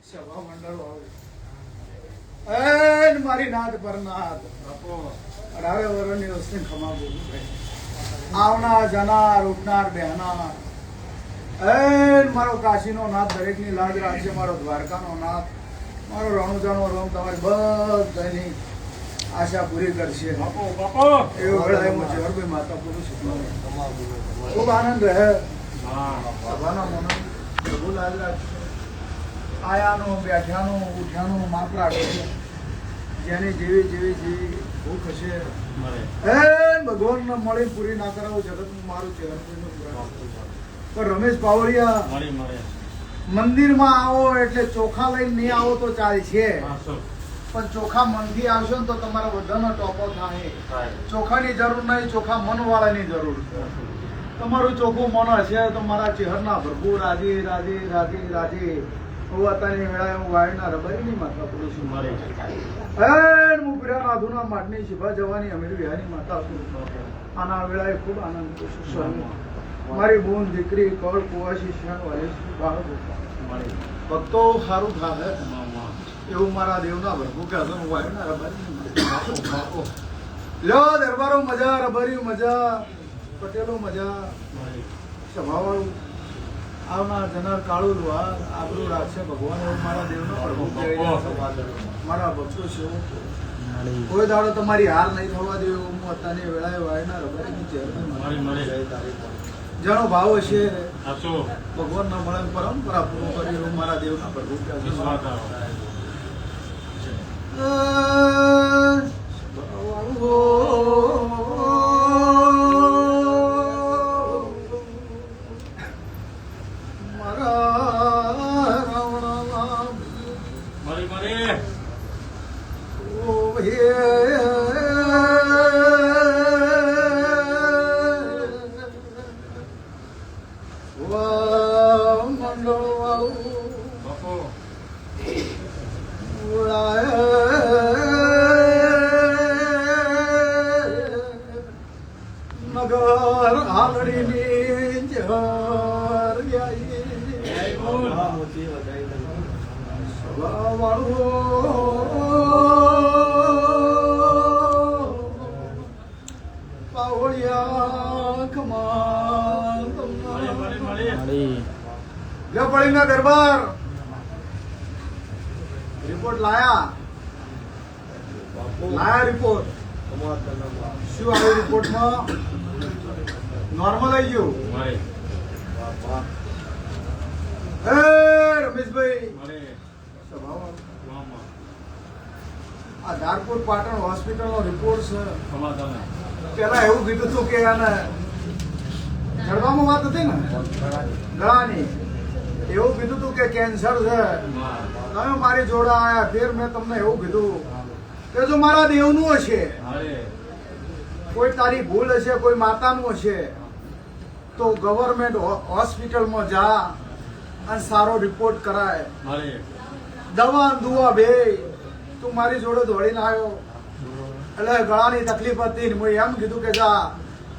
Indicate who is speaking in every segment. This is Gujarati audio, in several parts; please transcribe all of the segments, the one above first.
Speaker 1: સભા મંડળ આવે મારી નાથ પરનાથ 18 વર્ષની વસ્તી ખમા બોલું આવનાર જનાર ઉઠનાર બેહનાર મારો કાશીનો નાથ દરેકની લાજ રાખશે, મારો દ્વારકાનો નાથ, મારો રણુજાનો રમ તમારી બધાની આશા પૂરી કરશે. એવો વેળાએ હું જવરભાઈ માતા પુરુષ ખૂબ આનંદ રહે. સભાના મનો પ્રભુ લાજ રાખશે. આયાનો બેઠ્યાનો ઉઠ્યાનો માપ રાખશે. જેની જેવી ભૂખ હશે ભગવાન મળી પૂરી ના કરાવો. જગતનું મારું ચહેરું પણ રમેશ પાવડિયા મંદિરમાં આવો એટલે ચોખા લઈને નહીં આવો તો ચાલશે, પણ ચોખા મનથી આવશો ને તો તમારા બધાનો ટોપો થાય. ચોખાની જરૂર નહીં, ચોખા મન વાળાની જરૂર. તમારું ચોખ્ખું મન હશે તો મારા ચહેરના ભરપૂર રાજી રાજી રાજી રાજી હોવાતાની વેળાએ હું વાયના રબારીની માતા પુરુષ હું પીરા નાધુના માટની શિભા જવાની અમીર વિહારની માતા છું. આના વેળાએ ખૂબ આનંદ છું. મારી બોન દીકરી કળ કુવાસી શણ વાલે ભક્તો સારું થાય એવું મારા દેવના ભરપૂર કે હું વાયના રબારી લો દરબારો મજા, રબારી મજા, પટેલો મજા. સભાવાળું આવનાર જનાર કાળું લુહાર આબરૂ રાખશે ભગવાન એવું મારા દેવનો પ્રભુ. મારા ભક્તો છે કોઈ દાડો તમારી હાર નહીં થવા દે એવું હું અત્યારની વેળાએ વાયના રબારીની ચહેરા જેનો ભાવ હશે ભગવાન ના મળે પરંપરા પૂરું કરી એવું મારા દેવના પ્રભુ. નગર હાલડીની જર પાવળિયા કમાલ પડીના દરબાર રિપોર્ટ લાયા રિપોર્ટ શું આવ્યું રિપોર્ટમાં? નોર્મલ આવી ગયું. રમેશભાઈ આ ધારપુર પાટણ હોસ્પિટલ નો રિપોર્ટ છે. પેલા એવું કીધું હતું કે આને જડવામાં વાત હતી ને ગળાની, એવું કીધું હતું કે કેન્સર છે. તમે મારી જોડે આયા ફેર મેં તમને એવું કીધું કે જો મારા દેવનું હશે, કોઈ તારી ભૂલ હશે, કોઈ માતાનું હશે તો ગવર્મેન્ટ હોસ્પિટલમાં જા અને સારો રિપોર્ટ કરાય. દવા દુવા બે તું મારી જોડે દોડીને આવ્યો એટલે ગળાની તકલીફ હતી ને મેં એમ કીધું કે જા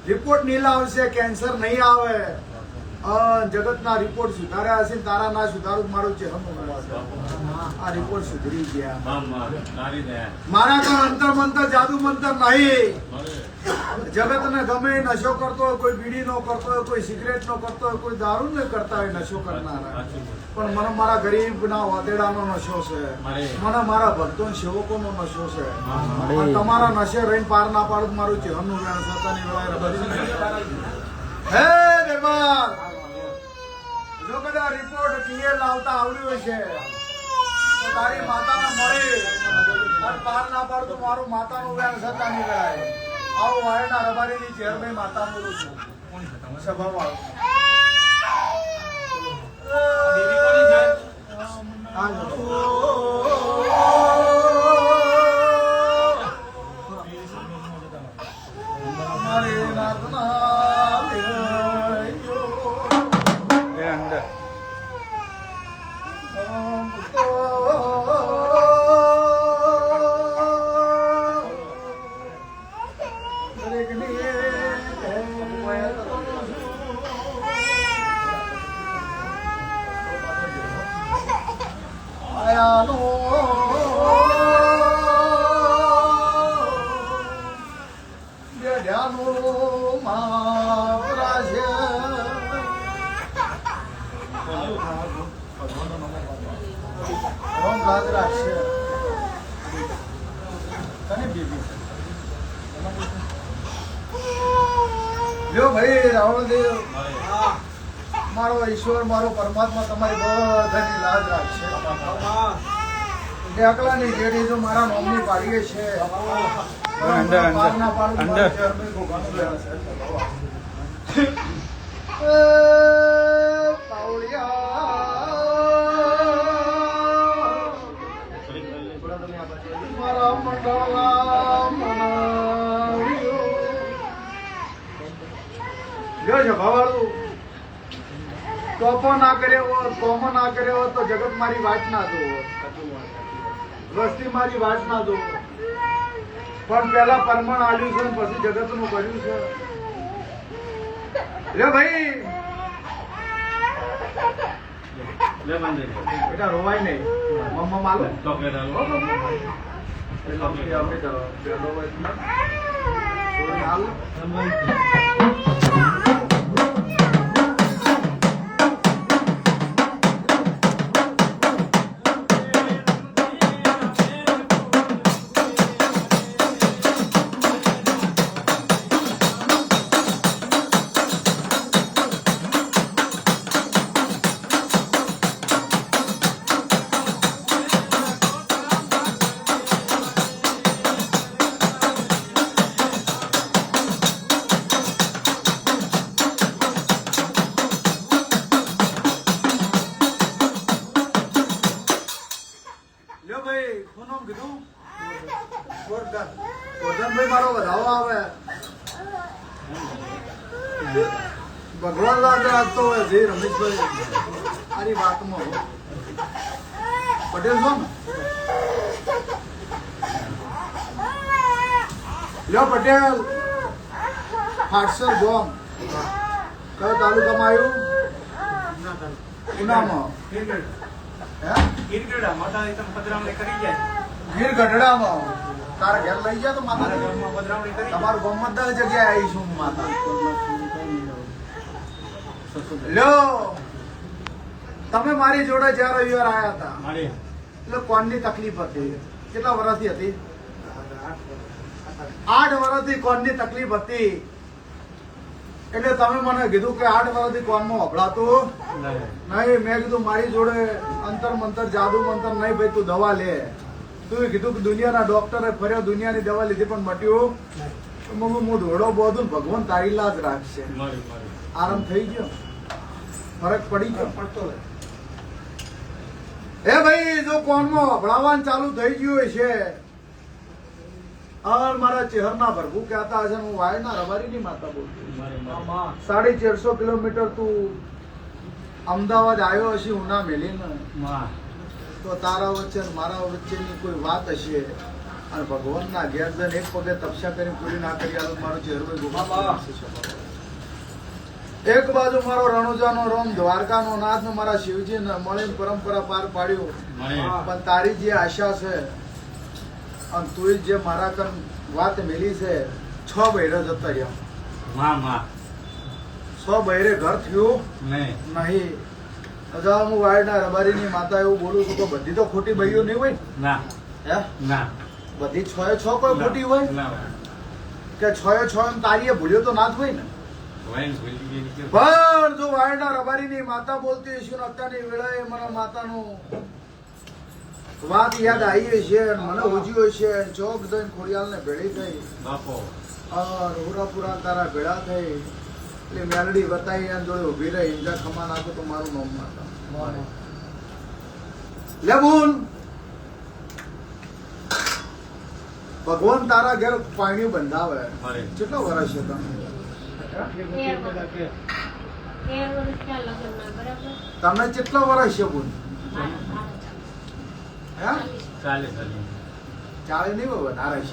Speaker 1: રિપોર્ટ નહીં લાવશે, કેન્સર નહીં આવે. જગતના રિપોર્ટ સુધાર્યા હશે, તારા ના સુધારું મારું ચહેરું. આ રિપોર્ટ સુધરી ગયા. મારા તો અંતર મંતર જાદુ મંતર નહીં. જગત ને ગમે નશો કરતો હોય, કોઈ બીડી નો કરતો હોય, કોઈ સિગરેટ નો કરતો હોય, કોઈ દારૂ ને કરતા હોય નશો કરનારા, પણ મને મારા ગરીબ ના વાદેડાનો નશો છે, મને મારા ભક્તો સેવકો નો નશો છે. તમારા નશે રહીને પાર ના પાડું મારું ચહેરનું વેણ થતાની વેળાએ હે દરબાર જો કદાચ રિપોર્ટ ક્લિયર લાવતા આવડ્યું હશે તો તારી માતાને મળી અને પાર ના પાડું તો મારું માતાનું વેણ થતાની વેળાએ આવું વાયના રબારીની ચેરભાઈ માતા બોલું છું. સભાવાળો માયાનો બેઢાનો માવરા છે રોમ લાગ રાખશે તને બેબી લ્યો ભાઈ રાવણદેવ મારો ઈશ્વર મારો પરમાત્મા તમારી બધાની લાજ રાખશે એકલાની જેડી જો મારા નોમની પાડીએ છે મારા મંડળા ભાવાળું તોફો ના કર્યો કોમો ના કર્યો તો જગત મારી વાટ ના દો વસ્તી મારી વાટ ના દો પણ પેલા પરમણ આવ્યું છે પછી જગત નું કર્યું છે લે ભાઈ બેટા રોવાય નહીં મમ્મા માલો ભાઈ મારો વધાવો આવે ભગવાન લાગ રાખતો હોય જે રમેશભાઈ આની વાતમાં પટેલ છો ને લ્યો પટેલ હાટસર ગોમ કયો તાલુકામાં આવ્યું ઉનામાં ગીર ગઢડામાં તારા ઘેર લઈ જાય તો માતા તમારું ગામમાં 10 જગ્યાએ આવીશું હું માતા લ્યો તમે મારી જોડે જ્યાં રવિવાર આવ્યા હતા એટલે કોણની તકલીફ હતી કેટલા વર્ષથી હતી 8 વર્ષથી કોણની તકલીફ હતી એટલે તમે મને કીધું કે 8 વર્ષથી કોનમાં વપરાતું નહીં મેં કીધું મારી જોડે અંતર મંતર જાદુ મંતર નહીં ભાઈ તું દવા લે તું કીધું કે દુનિયાના ડોક્ટરે ફર્યો દુનિયાની દવા લીધી પણ મટ્યું હું ધોડો બોધું ભગવાન તારી લાજ રાખશે આરામ થઈ ગયો ફરક પડી ગયો પડતો હે ભાઈ જો કોનમાં વપરાવાનું ચાલુ થઈ ગયું છે મારા ચહેરના ભરભુ કહેતા હશે હું વાયના રબારીની માતા બોલતી 450 કિલોમીટર તું અમદાવાદ આવ્યો હશે ઉના મેલીને તો તારા વચ્ચે મારા વચ્ચેની કોઈ વાત હશે અને ભગવાનના ઘેર જઈને એક પગે તપસ્યા કરીને પૂરી ના કરી આવું મારો ચહેરો એક બાજુ મારો રણુજાનો રોમ દ્વારકાનો નાથ મારા શિવજી મળીને પરંપરા પાર પાડ્યું પણ તારી જે આશા છે અને તું જે મારા કન વાત મેલી છે 6 બહેરે જતા રહ્યા 6 બહેરે ઘર થયું નહીં અજા હું વાયના રબારીની માતા એવું બોલું છું તો બધી તો ખોટી બહીઓ નહીં હોય ના હે ના બધી 6 કોઈ ખોટી હોય કે 6 તારીએ ભૂલ્યો તો ના જ હોય ને પણ જો વાયના રબારીની માતા બોલતી હશે અત્યારની વેળાએ મારા માતાનું વાત યાદ આવી છે મને ઉજ્યો છે ચોક દઈને ખોડિયાલ ને ભેળી થઈ હોરાપુરા તારા ભેળા થઈ એટલે મેલડી બતાવી એમ જોડે ઉભી રહી ઈજા ખમા નાખો તો મારું નામ માતા લે બોલ ભગવાન તારા ઘેર પાણી બંધાવે કેટલો વર્ષ છે તમે કેટલો વર્ષ છે બોલ 40 નહીં બાબા નારા છે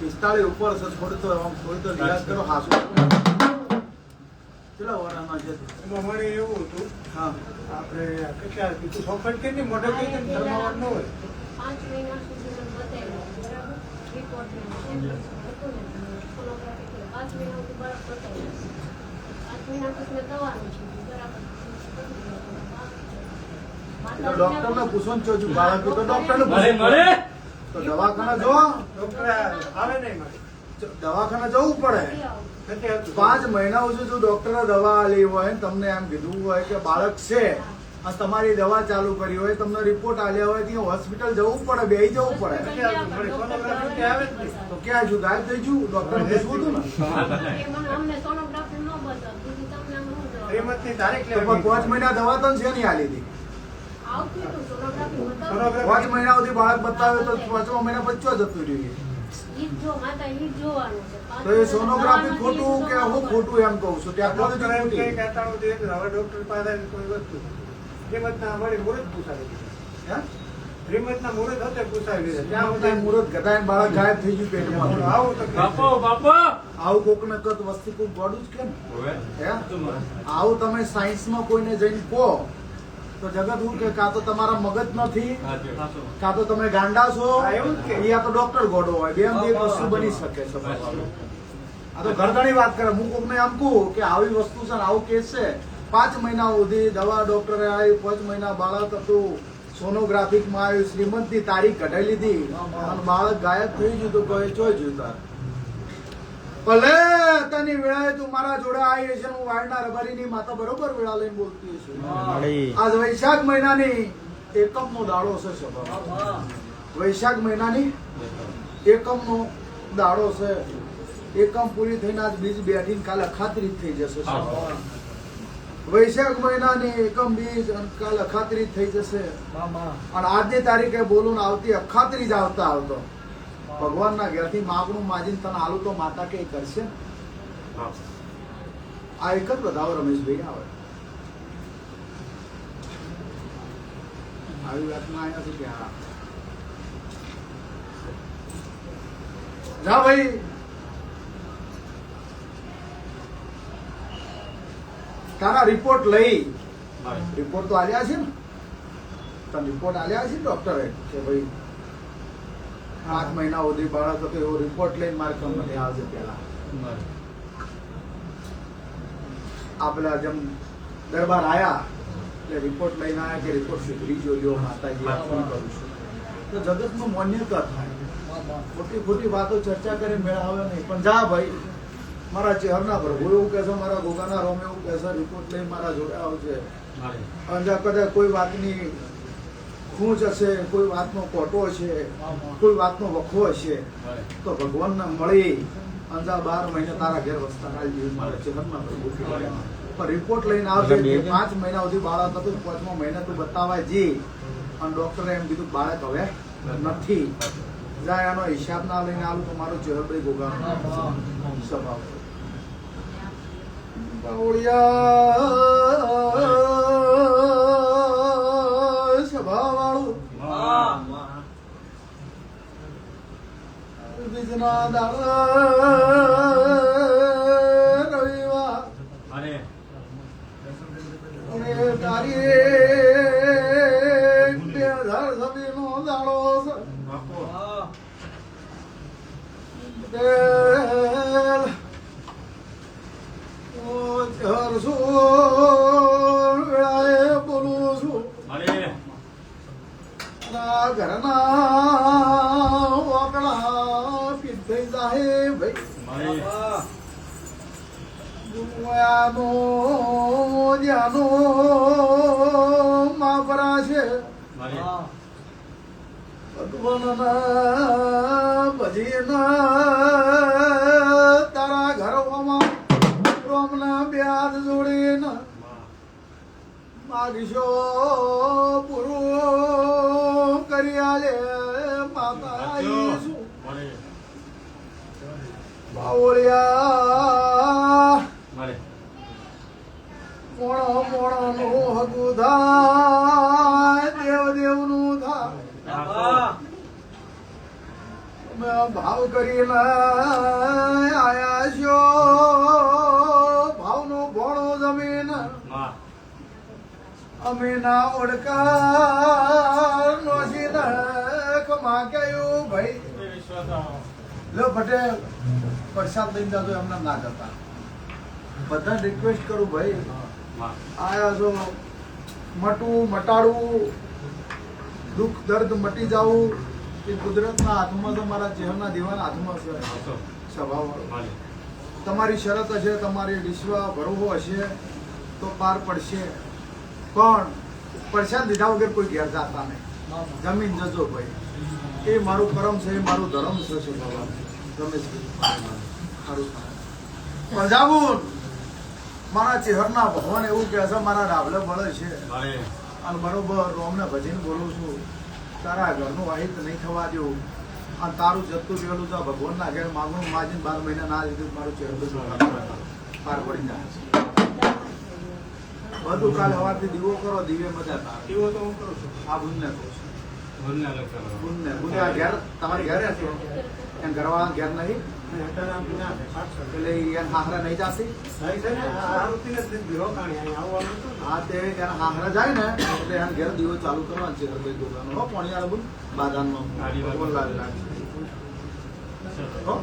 Speaker 1: 45 ઉપર છે થોડું તો રિયાઝ કરો હાસુ કેટલા વાળામાં છે?
Speaker 2: એમાં મને એવું હતું,
Speaker 1: હા
Speaker 2: આપણે કેટલા કીધું સોફ્ટ કેટલી મોઢે કઈ કેમ ધર્માવર ન હોય?
Speaker 3: 5 મહિના સુધી મને બતાવ્યું, બરાબર? રિપોર્ટમાં હતું ને, સોનોગ્રાફી કરી. 5 મહિના સુધી બરાબર બતાવ્યું. 5 મહિના પછી મેં દવાનું છે, બરાબર.
Speaker 1: તો ડોક્ટરને પૂછો ને ચોજુ બાળક તો ડોક્ટરને
Speaker 4: મળે
Speaker 1: પૂછો.
Speaker 4: મળે
Speaker 1: તો દવાખાના જો,
Speaker 2: ડોક્ટર આવે નહીં મારે.
Speaker 1: દવાખાના જવું પડે.
Speaker 2: નથી આવતું.
Speaker 1: 5 મહિના સુધી જો ડોક્ટરે દવા આલી હોય ને તમને એમ કીધું હોય કે બાળક છે અને તમારી દવા ચાલુ કરી હોય, તમને રિપોર્ટ આલ્યા હોય ત્યાં હોસ્પિટલ જવું પડે, બેહી જવું પડે.
Speaker 2: નથી આવતું. મારી સોનોગ્રાફી ત્યાં આવે જ નહીં.
Speaker 1: તો ક્યાં જો ગાયબ થઈ ગયું? ડોક્ટરને પૂછવું હતું ને.
Speaker 3: એ મને અમને સોનોગ્રાફી ન બતાવ, બીજું તમને આમ શું જવાબ?
Speaker 2: શ્રીમતની તારીખ
Speaker 1: તો પણ
Speaker 2: લેવાની.
Speaker 1: 5 મહિના દવા તો છે નહીં આલી હતી.
Speaker 3: આવતું હતું સોનોગ્રાફી બતાવો.
Speaker 2: સોનોગ્રાફી
Speaker 1: 5 મહિના સુધી બાળક બતાવે તો 5મા મહિના પછી જતું રહ્યું.
Speaker 3: ઈ જ જો માતા ઈ જ જોવાનું છે.
Speaker 1: તો એ સોનોગ્રાફી ખોટું કે હું ખોટું એમ કહું છું.
Speaker 2: ડોક્ટર એમ
Speaker 1: ટેકનોલોજી
Speaker 2: કહે
Speaker 1: ખોટી.
Speaker 2: કે 98 દિવસ હવે ડોક્ટર પાસે કોઈ વસ્તુ શ્રીમતના અમારી મુહૂર્ત પૂછાવી દીધી.
Speaker 1: હે?
Speaker 2: શ્રીમતના મુહૂર્ત હતા પૂછાવી દીધા.
Speaker 1: ત્યાં
Speaker 2: ત્યાં
Speaker 1: બધા
Speaker 2: સુધી
Speaker 1: મુહૂર્ત ગધાઈને બાળક ગાયબ થઈ ગયું પેટમાં.
Speaker 2: આવું તો
Speaker 4: બાપો બાપો
Speaker 1: આવું કોકને કત વસ્તી કોક ગોડું જ કેમ? હે? આવું તમે સાયન્સમાં કોઈને જઈને કહો તો જગત હું કે કાં તો તમારા મગજ નથી, કાં તો તમે ગાંડા છો,
Speaker 2: હા, એવું જ કે.
Speaker 1: યા તો ડોક્ટર ગોડો હોય. બે એક વસ્તુ બની શકે છે. આ તો ઘરધણી વાત કરે. હું કોકને એમ કહું કે આવી વસ્તુ છે ને આવું કેસ છે, 5 મહિના સુધી દવા ડોક્ટરે આવી, 5 મહિના બાળક હતું, સોનોગ્રાફિકમાં આવ્યું, શ્રીમંતની તારીખ કઢાઈ લીધી અને બાળક ગાયબ થઈ ગયું તો કોઈ ચોઈ ગયું તાર. ભલે તની વેળાએ તું મારા જોડે આવી છે, હું વાળના રબારીની માતા બરોબર વેળા લઈને બોલતી છું. આજ વૈશાખ મહિનાની એકમનો દાડો છે સભા. વૈશાખ મહિનાની એકમનો દાડો છે. એકમ પૂરી થઈને આજ બીજ બેઠીને કાલે અખાત્રીજ થઈ જશે સભા. વૈશાખ મહિનાની એકમ બીજ અને કાલે અખાત્રીજ થઈ જશે. અને આજની તારીખે બોલું ને આવતી અખાત્રીજ આવતા આવતો ભગવાનના ઘેરથી માગણું માજીને તને આલું તો માતા કે કરશે ને? આ એક જ બતાવો રમેશભાઈ આવે. આવી વાતમાં આવ્યા છે કે હા જા ભાઈ. તારા રિપોર્ટ લઈ, રિપોર્ટ તો આલ્યા છે ને? તને રિપોર્ટ આલ્યા છે ડોક્ટરે કે ભાઈ 5 મહિના સુધી બાળક હતો એવો રિપોર્ટ લઈને મારે કંપની આવશે પેલા. આ પેલા જેમ દરબાર આયા એટલે રિપોર્ટ લઈને આયા કે રિપોર્ટ સ્વીકારી જોયો માતાજી આ શું કરું છું. તો જગતનું માન્યતા થાય. ખોટી ખોટી વાતો ચર્ચા કરી મેળાવે નહીં. પણ જા ભાઈ, મારા ચહેરના પ્રભુ એવું કહે છે, મારા ગોગાના રોમ એવું કહે છે, રિપોર્ટ લઈને મારા જોડે આવશે. અને જા કદાચ કોઈ વાતની ખૂંચ હશે, કોઈ વાતનો કોટો હશે, કોઈ વાતનો વખો હશે તો ભગવાનને મળી અંજા 12 મહિને તારા ઘેર વસતા કાઢી મારા ચહેરના પ્રભુ. પણ રિપોર્ટ લઈને આવશે કે 5 મહિના સુધી બાળક હતું, 5મા મહિને તું બતાવાય જી અને ડોક્ટરે એમ કીધું બાળક હવે નથી. જાય એનો હિસાબ ના લઈને આવું તો મારો ચહેરો ગોગાનો સ્વભાવ. સ્વભાવ વાળું બીજના દાડા રવિવાર તારીખ 2026 નો દાડો છે. બોલું છું ઘરના વાકડા પીઠ જાય ભાઈ. દુનિયાનો જ્યાનો માપરા છે ભગવાનના ભજીના તારા ઘરોમાં રોમના બ્યાજ જોડીને માગશો પૂરું કરી આલે માતા આવીશું. બાવળિયા મોણો મોણો નું હગું થાય, દેવ દેવ નું થાય. અમે ભાવ કરીને આયા છો, ભાવનો ભોણો મીના ઓળકાર નોસી નખ માગ્યું ભાઈ લો પટેલ પ્રસાદ લઈને જાજો એમને ના જતા બધા રિક્વેસ્ટ કરું ભાઈ આયા છો મટાડવું દુઃખ દર્દ મટી જવું એ કુદરતના હાથમાં તો મારા ચહેરના દીવાના હાથમાં છે સ્વભાવ તમારી શરત હશે તમારી વિશ્વાસ ભરવો હશે તો પાર પડશે પણ પ્રસાદ લીધા વગર કોઈ ઘેર જાતા નહીં જમીન જજો ભાઈ એ મારું કરમ છે એ મારું ધર્મ છે ભગવાન રમેશભાઈ પંજાબુન મારા ચહેરના ભગવાન એવું કહે છે મારા ડાબલે બળે છે અને બરોબર રોમને ભજીને બોલું છું તારા ઘરનું વાહિત નહીં થવા દેવું અને તારું જતું રહેલું તો ભગવાનના ઘેર માગું માજીને 12 મહિના ના લીધું મારું ચહેરું પાર પડી જાય બધું કાલે સવારથી દીવો કરો દીવે મજા થાય
Speaker 2: દીવો તો હું કરું છું.
Speaker 1: આ બુનને કહું છું બુનને આ ઘેર તમારી ઘરે છે એમ ઘરવાળા ઘેર નહીં
Speaker 2: અને અત્યારે આમ ના થાય, સાક્ષર.
Speaker 1: એટલે એને હાહરા નહીં જાતી
Speaker 2: નહીં છે ને, આ આરોપીને જ લીધી રોકાણી અહીં આવવાનું હતું ને.
Speaker 1: હા તે એને હાહરા જાય ને એટલે એને ઘેર દીવો ચાલુ કરવાનો છે હૃદય દુકાનો હો પોણિયાળા બુન બાદાનનો ભગવાન લાલ હો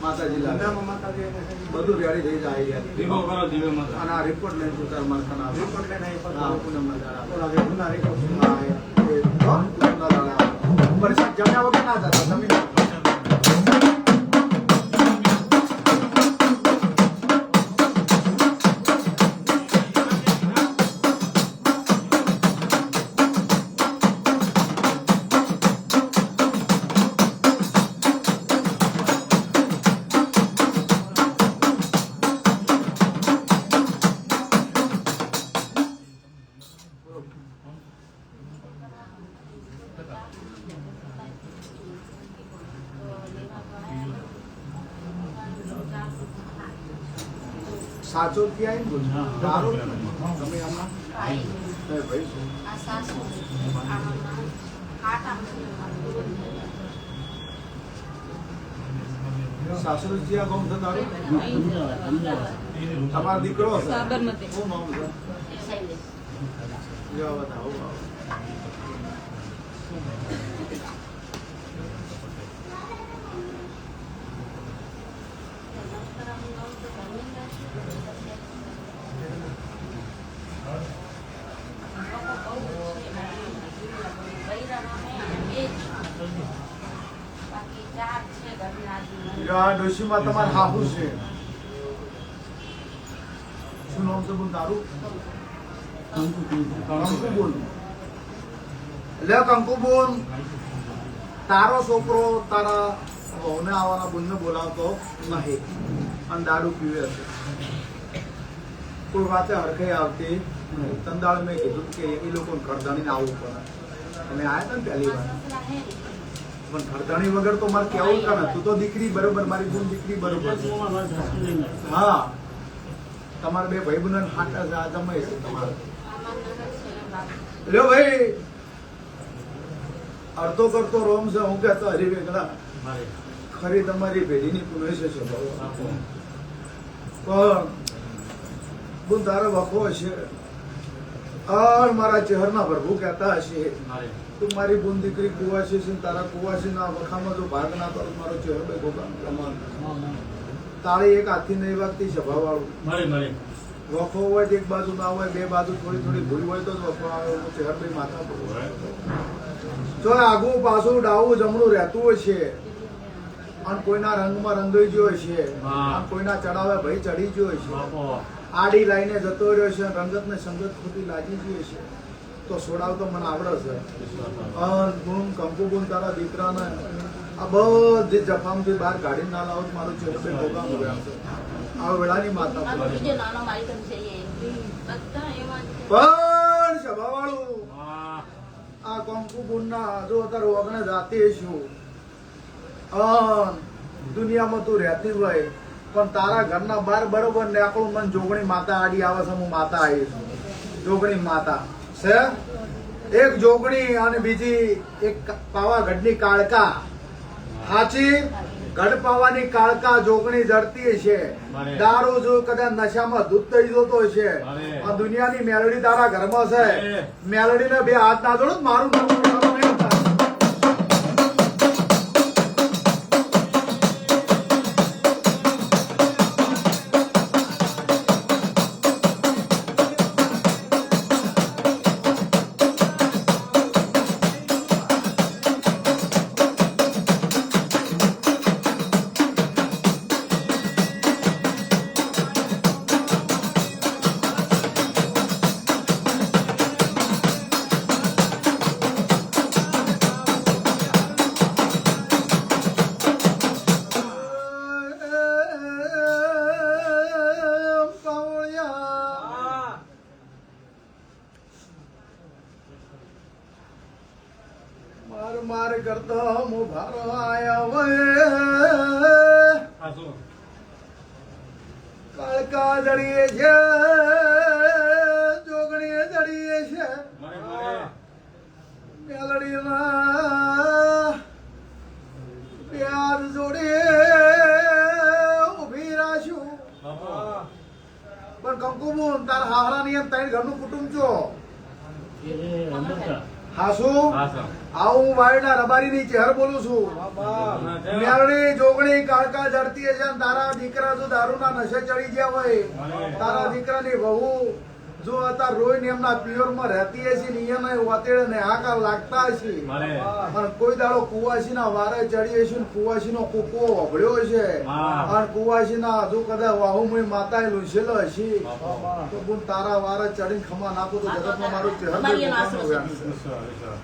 Speaker 1: માતાજી લાલ
Speaker 2: ધંધામાં માતાજી એને
Speaker 1: બધું રેડી થઈ જાય
Speaker 4: દીવો કરો દીવે મત
Speaker 1: અને આ રિપોર્ટ લઈને ઉતાર મારખાના આવે
Speaker 2: રિપોર્ટ લઈને અહીં
Speaker 1: હા
Speaker 2: પહોંચ્યો.
Speaker 1: પૂનમના દાડા
Speaker 2: ઓલા જે ગુના રિપોર્ટ છે.
Speaker 1: હા એ હો પૂનમના દાડા વરસાદ જમ્યા વગર ના જતા જમીન સાચો ક્યાં બોલ દારૂ તમે આમાં ભાઈ શું સાસરુજી આ ગામ છે દારૂ તમારો દીકરો છે
Speaker 5: સાબરમતી.
Speaker 1: શું નામ છે લ્યો બતાવો આ ડોશીમાં તમારે હાહુ છે શું નામ છે બોલ તારું કંકુ બોલ લે કંકુ બોલ તારો છોકરો તારા વહુને આવવાના બોલને બોલાવતો નહીં અને દારૂ પીવે છે કોઈ વાતે હરખે આવતી તંદાળ મેં કીધું કે એ લોકોને ખરદાણીને આવવું પડે તમે આવ્યા હતા ને પહેલી વાર પણ ખરદાણી વગર તો મારે કેવું કરે તું તો દીકરી બરોબર મારી બોન દીકરી બરોબર છે હા તમારા બે ભાઈ બહેનો હાટા છે આ જમાય છે તમારે લ્યો ભાઈ અડધો કરતો રોમ છે હું કહેતો હરી વેગડા ખરી તમારી પેઢીની પુનઃ છે પણ બોન તારો વખો હશે और મારા ચહેરના પ્રભુ કહેતા હશે તું મારી બોન દીકરી કુવાસી છે તારા કુવાસી ના વખામાં જો ભાગ ના કરો મારો ચહેરો બે ભોગા પ્રમાણ તાળી એક હાથથી નહીં વાગતી સભા વાળું વખો હોય તો એક બાજુ ના હોય બે બાજુ થોડી થોડી ભૂલ હોય તો જ વખો આવે ચહેર બે માથા પર જો આગું પાછું ડાવું જમણું રહેતું હોય છે અને કોઈના રંગમાં રંગાઈ ગયો છે અને કોઈના ચડાવે ભાઈ ચડી ગયો છે આડી લાઈને જતો રહ્યો છે રંગત ને સંગત ખોટી લાગી ગઈ છે તો સોડાવ તો મને આવડે છે ગુણ કંકુ ગુણ તારા દીકરાને આ બધી જફામથી બહાર કાઢી ના લાવો મારું ચહેરો બે ભોગા મળ્યા છે આ વેળાની માતા પણ સભાવાળું આ કંકુ ગુણ ના જો અત્યારે ઓગણે જાતે છું દુનિયામાં તું રહેતી હોય પણ તારા ઘરના બાર બરોબર નેકળું મને જોગણી માતા આડી આવે છે હું માતા આવી છું જોગણી માતા છે એક જોગણી અને બીજી એક પાવાગઢની કાળકા હાચી ગઢ પાવાની કાળકા જોગણી જડતી છે
Speaker 4: મારે.
Speaker 1: દારૂ જો કદાચ નશામાં ધૂત થઈ જતો છે
Speaker 4: મારે.
Speaker 1: આ દુનિયાની મેલડી તારા ઘરમાં છે
Speaker 4: મારે.
Speaker 1: મેલડીને બે હાથ ના જોડો મારું નામ નહીં થાય. માર માર કરતો મો ભારો આયા વે
Speaker 4: હાસુ.
Speaker 1: કાળકા જડીએ છે જોગણીએ જડીએ છે
Speaker 4: મારે મારે.
Speaker 1: મેલડીના પ્યાર જોડે ઉભી રાખ્યું
Speaker 4: બાપુ.
Speaker 1: પણ કંકુમુન તાર હાહરાની એમ ત્રણ ઘરનું કુટુંબ છો હાસુ
Speaker 4: હાસુ.
Speaker 1: આવું વાયડા રબારીની ચહેર બોલું છું મેલડી જોગણી કાળકા જડતી છે અને તારા દીકરા જો દારૂના નશે ચડી ગયા હોય તારા દીકરાની વહુ જો અત્યારે રોઈને એમના પિયરમાં રહેતી હશે ને એને વાતેડે ને હાકાર લાગતા હશે
Speaker 4: મારે.
Speaker 1: પણ કોઈ દાડો કુવાસીના વારે ચડી હશે ને કુવાસીનો કૂકો ઓભળ્યો હશે
Speaker 4: હા.
Speaker 1: અને કુવાસીના હજુ કદાચ વાહુમય માતાએ લૂછેલો હશે
Speaker 4: બાપુ.
Speaker 1: તો ગુણ તારા વારે ચડીને ખમા નાખું તો જગતમાં મારું ચહેરું
Speaker 5: રબારીનો આશરો છે.
Speaker 4: વિશ્વા, વિશ્વા.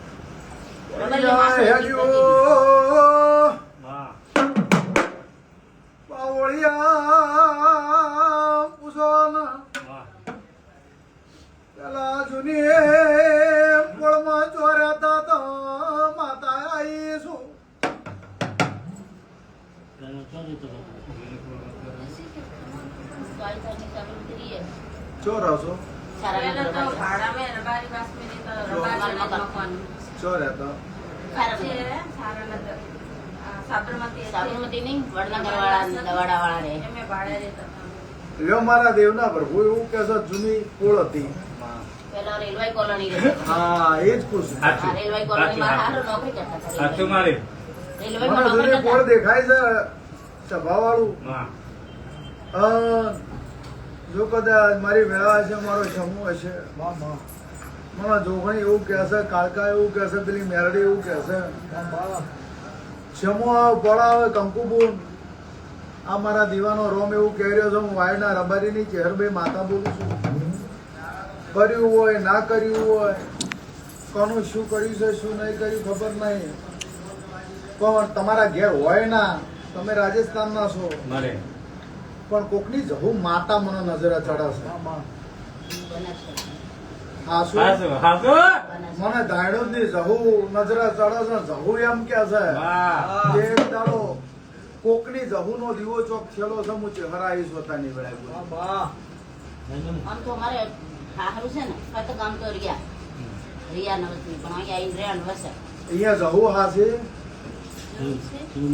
Speaker 1: હેલ્યો
Speaker 4: માં.
Speaker 1: પાવળિયા પૂછોના
Speaker 4: માં.
Speaker 1: પેલા જૂની પોળમાં ચોર્યા તા તો માતા આવીશું ચોર હશો
Speaker 5: પહેલા તો ભાડામાં રબારી કાશ્મીરી તો રબારી મકાન.
Speaker 1: ચોર હતો
Speaker 5: છે, સારાનગર. સાબરમતી
Speaker 6: સાબરમતી નહીં વડનગર વાળા દવાડા વાળા રે
Speaker 5: એમે ભાડે રહેતા હતા.
Speaker 1: લ્યો મારા દેવના પ્રભુ એવું કે છે જૂની પોળ હતી
Speaker 4: માં.
Speaker 6: પેલા રેલવે કોલોની રહેતા
Speaker 1: હા એ જ પૂછ
Speaker 4: સાચું.
Speaker 6: આ રેલવે કોલોની માં હારું નોકરી કરતા હતા
Speaker 4: સાચું મારે.
Speaker 6: રેલવે
Speaker 1: મને
Speaker 6: માં નોકરી
Speaker 1: જૂની પોળ
Speaker 6: કરતા
Speaker 1: દેખાય છે સભાવાળું
Speaker 4: માં.
Speaker 1: જો કદાચ મારી વેળા હશે મારો સમૂહ હશે મને જોગણી એવું કહેશે કાળકા એવું કહેશે પેલી મેરડી એવું કહેશે સમૂહ પડાવે કંકુબુન આ મારા દીવાનો રોમ એવું કહી રહ્યો છે હું વાયના રબારીની ચહેરભાઈ માતા બોલું છું કર્યું હોય ના કર્યું હોય કોનું શું કર્યું છે શું નહીં કર્યું ખબર નહીં પણ તમારા ઘેર હોય ના તમે રાજસ્થાનના છો
Speaker 4: મારે.
Speaker 1: પણ કોકની જહુ માતા મને નજરે ચડાશે હા શું
Speaker 4: હાસુ. હાસુ.
Speaker 1: મને ધાયડો ની જહુ નજરે ચડે છે જહુ એમ કે છે
Speaker 4: માં.
Speaker 1: કે એક દાડો કોકની જહુ નો દીવો ચોક થયેલો છે હું ચહેરાઈશ પોતાની વેળાએ
Speaker 6: આમ તો અમારે હારું છે ને કત ગામ તો રિયા નવસની પણ અહીંયા આવીને રેણ વસે
Speaker 1: અહીંયા જહુ હાશે
Speaker 6: મને ઈ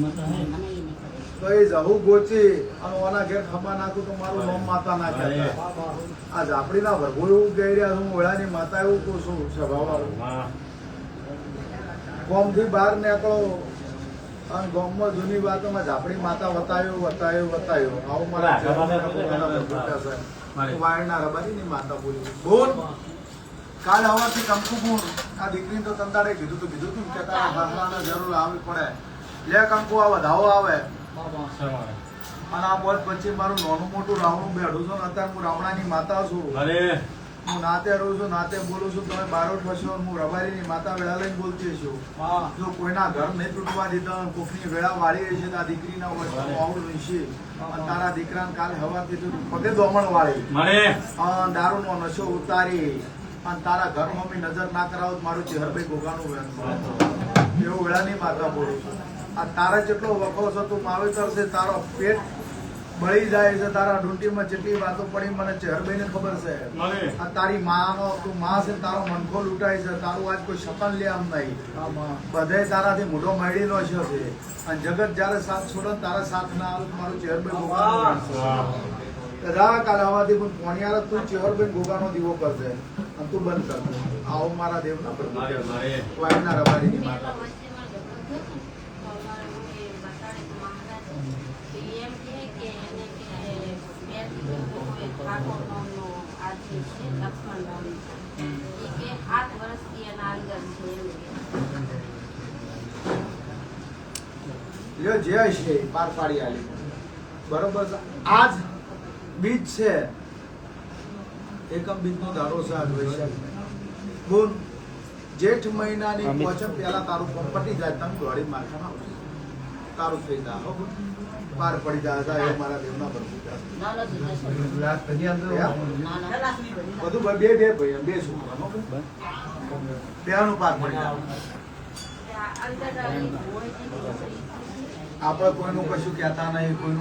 Speaker 6: નહીં ખબર
Speaker 1: તો એ જહુ ગોચી અને ઓના ઘેર ખભા નાખું તો મારું નામ માતા ના કહેતા આ ઝાપડીના ભરભો એવું કહી રહ્યા છું હું વેળાની માતા એવું કહું છું સભાવાળું
Speaker 4: માં.
Speaker 1: ગામથી બહાર નીકળો અને ગામમાં જૂની વાતોમાં ઝાપડી માતા વતાયો આવું મારા વાયરના રબારીની માતા બોલી બોલ કાલ હવાથી કંકુ આ દીકરીને તો તંદાડે કીધું તું કે તારા હાહરાને જરૂર આવવી પડે લે કંકુ આ વધાવો આવે
Speaker 4: સવારે.
Speaker 1: અને આ બોલ પછી મારું નાનું મોટું રાવણું બેઠું છું ને અત્યારે હું રાવણાની માતા છું
Speaker 4: અરે.
Speaker 1: હું નાતે રહું છું નાતે બોલું છું તમે બારોટ હશો હું રબારીની માતા વેળા લઈને બોલતી છું જો કોઈના ઘર નહીં તૂટવા દીધા કોકની વેળા વાળી હશે તો આ દીકરીના વર્ષમાં આવું રહેશે અને તારા દીકરાને કાલે હવાથી તું પગે દોમણ વાળી
Speaker 4: મારે.
Speaker 1: અને દારૂનો નશો ઉતારી અને તારા ઘર મમ્મી નજર ના કરાવો તો મારું ચહેરભાઈ ગોગાનું વેણ એવું વેળાની માતા બોલું છું આ તારા જેટલો વખો છે તું માવેતર છે તારો પેટ બળી જાય છે તારા ડૂંટીમાં જેટલી વાતો પડી મને ચહેરભાઈને ખબર છે
Speaker 4: મને
Speaker 1: આ તારી માનો તું માં છે તારો મનખો લૂંટાય છે તારું આજ કોઈ શકન લે આમ નહીં બધે તારાથી મોઢો મળીનો છે અને જગત જ્યારે સાથ છોડે ને તારા સાથ ના આવે તો મારું ચહેરભાઈ ગોગાનો કદા કાલ આવવાથી પણ પોણિયાર તું ચહેરભાઈ ગોગાનો દીવો કરશે અને તું બંધ કરશે આવો મારા દેવના પર વાયના રબારીની માતા લ્યો જે છે પાર પાડી આલી બરોબર છે આજ બીજ છે એકમ બીજનો ધારો છે આજ વૈશાખ ગુણ જેઠ મહિનાની પોચમ પહેલા તારું ફોર્મ પટી જાય તમે દોડી મારખામાં આવશે તારું થઈ જાય હો પાર પડી જાય એ મારા દેવના પર
Speaker 6: ના ના જીતે
Speaker 1: ના
Speaker 6: ના
Speaker 1: બધું બે બે ભાઈ બે છોકરા બેનું પાર પડી જાય આપણે કોઈનું કશું કહેતા નહીં કોઈનું